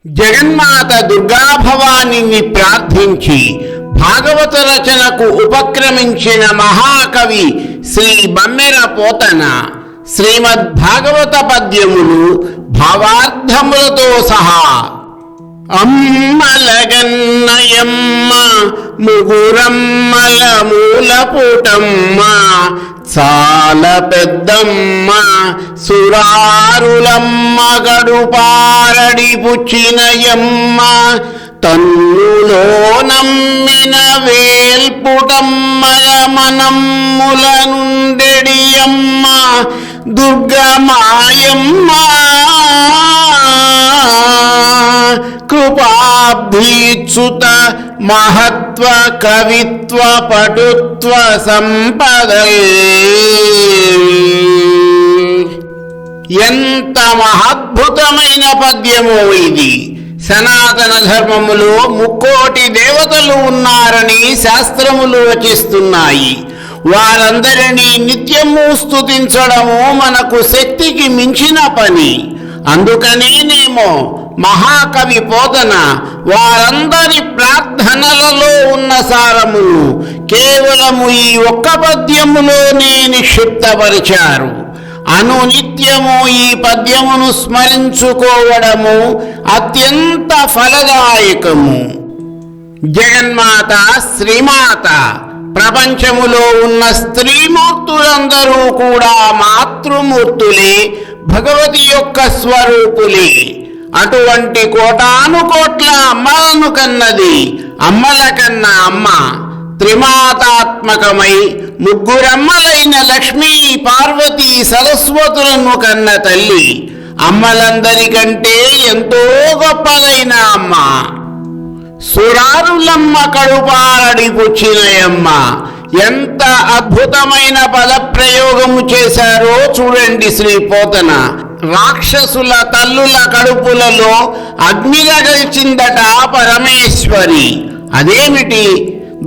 జగన్మాత దుర్గాభవానిని ప్రార్థించి భాగవత రచనకు ఉపక్రమించిన మహాకవి శ్రీ బమ్మెర పోతన శ్రీమద్భాగవత పద్యములు భావార్థములతో సహా. అమ్మలగన్నయమ్మ ముగురమ్మల మూలపుటమ్మ చాల పెద్దమ్మ సురారులమ్మ గడుపారడి పుచ్చినయమ్మ తన్నులో నమ్మిన వేల్పుటమ్మల మనమ్ముల నుండెడియమ్మ దుర్గమాయమ్మ కృపాబ్ధీచ్యుత మహత్వ కవిత్వ పటుత్వ సంపదల్. ఎంత మహద్భుతమైన పద్యమో ఇది! సనాతన ధర్మములో ముక్కోటి దేవతలు ఉన్నారని శాస్త్రములు వచిస్తున్నాయి. వారందరినీ నిత్యము స్తుతించడము మనకు శక్తికి మించిన పని. అందుకనేనేమో మహాకవి పోతన వారందరి ప్రార్థనలలో ఉన్న సారమును కేవలము ఈ ఒక్క పద్యములోనే నిక్షిప్తపరిచారు. అనునిత్యము ఈ పద్యమును స్మరించుకోవడము అత్యంత ఫలదాయకము. జగన్మాత శ్రీమాత, ప్రపంచములో ఉన్న స్త్రీమూర్తులందరూ కూడా మాతృమూర్తులే, భగవతి యొక్క స్వరూపులే. అటువంటి కోటాను కోట్ల అమ్మలను కన్నది అమ్మల కన్నా అమ్మ. త్రిమాతాత్మకమై ముగ్గురమ్మలైన లక్ష్మీ, పార్వతీ, సరస్వతులను కన్న తల్లి అమ్మలందరికంటే ఎంతో గొప్పదైన అమ్మ. సురారులమ్మ కడుపారడి పుచ్చినయమ్మ. ఎంత అద్భుతమైన పదప్రయోగము చేశారో చూడండి శ్రీ పోతన. రాక్షసుల తల్లుల కడుపులలో అగ్ని రగిల్చిందట పరమేశ్వరి. అదేమిటి?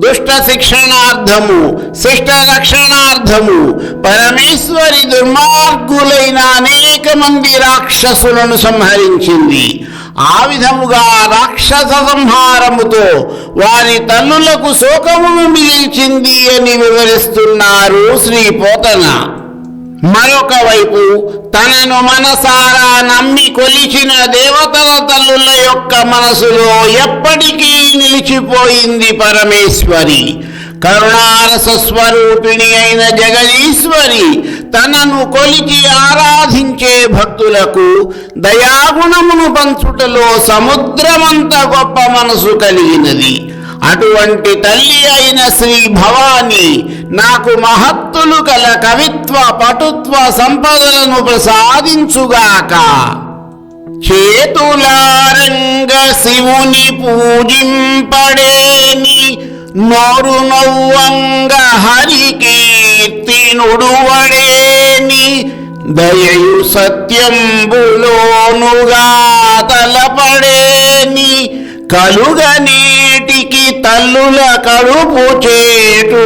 దుష్ట శిక్షణార్థము, శిష్ట రక్షణార్థము పరమేశ్వరి దుర్మార్గులైన అనేక మంది రాక్షసులను సంహరించింది. ఆ విధముగా రాక్షస సంహారముతో వారి తల్లులకు శోకమును మిగిల్చింది అని వివరిస్తున్నారు శ్రీ పోతన. మరొక వైపు తనను మనసారా నమ్మి కొలిచిన దేవతల తల్లుల యొక్క మనసులో ఎప్పటికీ నిలిచిపోయింది పరమేశ్వరి. కరుణారస స్వరూపిణి అయిన జగదీశ్వరి తనను కొలిచి ఆరాధించే భక్తులకు దయాగుణమును పంచుటలో సముద్రమంత గొప్ప మనసు కలిగినది. అటువంటి తల్లి అయిన శ్రీ భవాని నాకు మహత్తులు కల కవిత్వ, పటుత్వ సంపదలను ప్రసాదించుగాక. చేతులారంగ శివుని పూజింపడేని, నోరు నవ్వంగ హరికీర్తి నుడువడేని, దయయు సత్యంబులోనుగా తలపడేని, కలుగనేటికి తల్లుల కడుపు చేటు.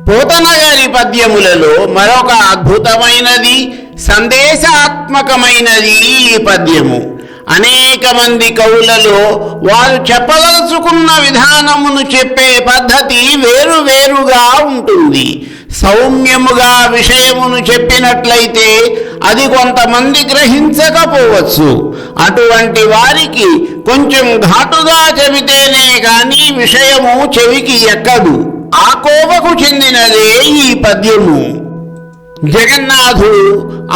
పోతన గారి పద్యములలో మరొక అద్భుతమైనది, సందేశాత్మకమైనది ఈ పద్యము. అనేక మంది కవులలో వారు చెప్పదలుచుకున్న విధానమును చెప్పే పద్ధతి వేరువేరుగా ఉంటుంది. సౌమ్యముగా విషయమును చెప్పినట్లయితే అది కొంతమంది గ్రహించకపోవచ్చు. అటువంటి వారికి కొంచెం ఘాటుగా చెబితేనే కానీ విషయము చెవికి ఎక్కదు. ఆ కోవకు చెందినదే ఈ పద్యము. జగన్నాథుడు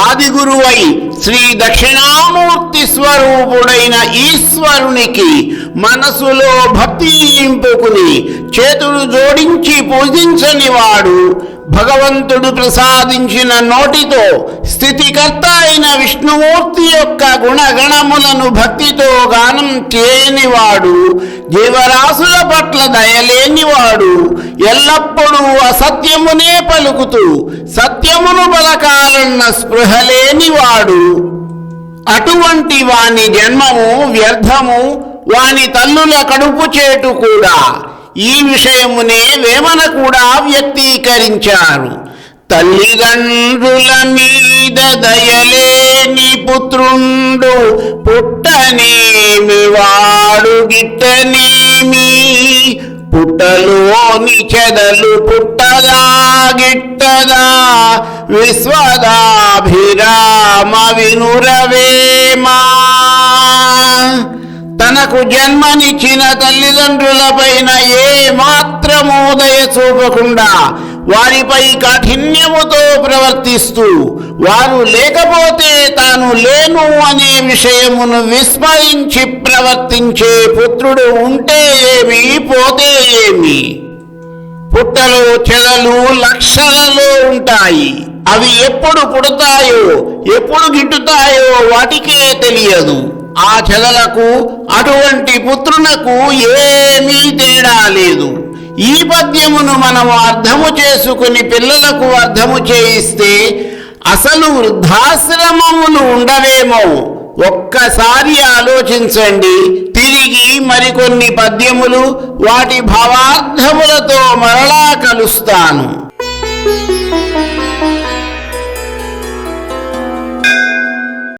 ఆదిగురువై శ్రీ దక్షిణామూర్తి స్వరూపుడైన ఈశ్వరునికి మనసులో భక్తి నింపుకుని చేతులు జోడించి పూజించని వాడు, భగవంతుడు ప్రసాదించిన నోటితో స్థితికర్త అయిన విష్ణుమూర్తి యొక్క గుణగణములను భక్తితో గానం చేయనివాడు, జీవరాశుల పట్ల దయలేనివాడు, ఎల్లప్పుడూ అసత్యమునే పలుకుతూ సత్యమును పలకాలన్న స్పృహ లేనివాడు. అటువంటి వాని జన్మము వ్యర్థము, వాని తల్లుల కడుపు చేటు కూడా. ఈ విషయమునే వేమన కూడా వ్యక్తీకరించారు. తల్లిదండ్రుల మీద దయలేని పుత్రుండు పుట్టనేమి వాడు గిట్టనేమి పుట్టలోని చెదలు పుట్టదా గిట్టదా విశ్వదాభిరామ వినురవేమా. తనకు జన్మనిచ్చిన తల్లిదండ్రులపైన ఏ మాత్రమూ దయ చూపకుండా వారిపై కాఠిన్యముతో ప్రవర్తిస్తూ వారు లేకపోతే తాను లేను అనే విషయమును విస్మరించి ప్రవర్తించే పుత్రుడు ఉంటే ఏమి పోతే ఏమి. పుట్టలో చెదలు లక్షలలో ఉంటాయి. అవి ఎప్పుడు పుడతాయో ఎప్పుడు గిట్టుతాయో వాటికే తెలియదు. ఆ చెదలకు అటువంటి పుత్రునకు ఏమీ తేడా లేదు. ఈ పద్యమును మనము అర్థము చేసుకుని పిల్లలకు అర్థము చేయిస్తే అసలు వృద్ధాశ్రమములు ఉండవేమో. ఒక్కసారి ఆలోచించండి. తిరిగి మరికొన్ని పద్యములు వాటి భావార్థములతో మరలా కలుస్తాను.